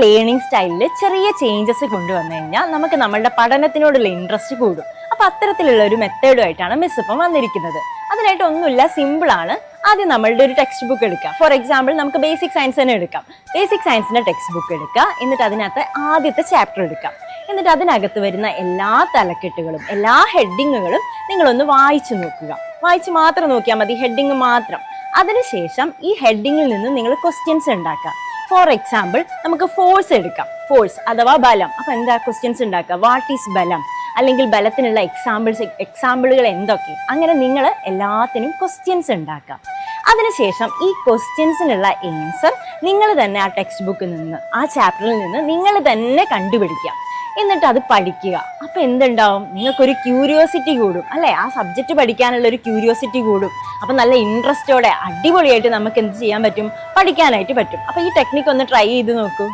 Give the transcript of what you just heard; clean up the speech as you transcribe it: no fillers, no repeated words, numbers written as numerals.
Learning സ്റ്റൈലിൽ ചെറിയ changes കൊണ്ടുവന്നു കഴിഞ്ഞാൽ നമുക്ക് നമ്മളുടെ പഠനത്തിനോടുള്ള ഇൻട്രസ്റ്റ് കൂടും. അപ്പൊ അത്തരത്തിലുള്ള ഒരു മെത്തേഡുമായിട്ടാണ് മിസ് ഇപ്പം വന്നിരിക്കുന്നത്. അതിനായിട്ട് ഒന്നുമില്ല, സിമ്പിൾ ആണ്. ആദ്യം നമ്മളുടെ ഒരു ടെക്സ്റ്റ് ബുക്ക് എടുക്കാം. ഫോർ എക്സാമ്പിൾ നമുക്ക് ബേസിക് സയൻസ് തന്നെ എടുക്കാം. ബേസിക് സയൻസിന്റെ ടെക്സ്റ്റ് ബുക്ക് എടുക്കുക. എന്നിട്ട് അതിനകത്ത് ആദ്യത്തെ ചാപ്റ്റർ എടുക്കാം. എന്നിട്ട് അതിനകത്ത് വരുന്ന എല്ലാ തലക്കെട്ടുകളും എല്ലാ ഹെഡിങ്ങുകളും നിങ്ങളൊന്ന് വായിച്ചു നോക്കുക. വായിച്ച് മാത്രം നോക്കിയാൽ മതി, ഹെഡിങ് മാത്രം. അതിനുശേഷം ഈ ഹെഡിങ്ങിൽ നിന്ന് നിങ്ങൾ ക്വസ്റ്റ്യൻസ് ഉണ്ടാക്കുക. ഫോർ എക്സാമ്പിൾ നമുക്ക് ഫോഴ്സ് എടുക്കാം. ഫോഴ്സ് അഥവാ ബലം. അപ്പൊ എന്താ ക്വസ്റ്റ്യൻസ് ഉണ്ടാക്കുക? വാട്ട് ഈസ് ബലം, അല്ലെങ്കിൽ ബലത്തിനുള്ള എക്സാമ്പിളുകൾ എന്തൊക്കെ, അങ്ങനെ നിങ്ങൾ എല്ലാത്തിനും ക്വസ്റ്റ്യൻസ് ഉണ്ടാക്കുക. അതിനുശേഷം ഈ ക്വസ്റ്റ്യൻസിനുള്ള ആൻസർ നിങ്ങൾ തന്നെ ആ ടെക്സ്റ്റ് ബുക്കിൽ നിന്ന്, ആ ചാപ്റ്ററിൽ നിന്ന് നിങ്ങൾ തന്നെ കണ്ടുപിടിക്കുക. എന്നിട്ട് അത് പഠിക്കുക. അപ്പൊ എന്തുണ്ടാവും? നിങ്ങൾക്കൊരു ക്യൂരിയോസിറ്റി കൂടും അല്ലെ? ആ സബ്ജക്റ്റ് പഠിക്കാനുള്ള ഒരു ക്യൂരിയോസിറ്റി കൂടും. അപ്പൊ നല്ല ഇൻട്രസ്റ്റോടെ അടിപൊളിയായിട്ട് നമുക്ക് എന്ത് ചെയ്യാൻ പറ്റും? പഠിക്കാനായിട്ട് പറ്റും. അപ്പൊ ഈ ടെക്നിക്ക് ഒന്ന് ട്രൈ ചെയ്ത് നോക്കൂ.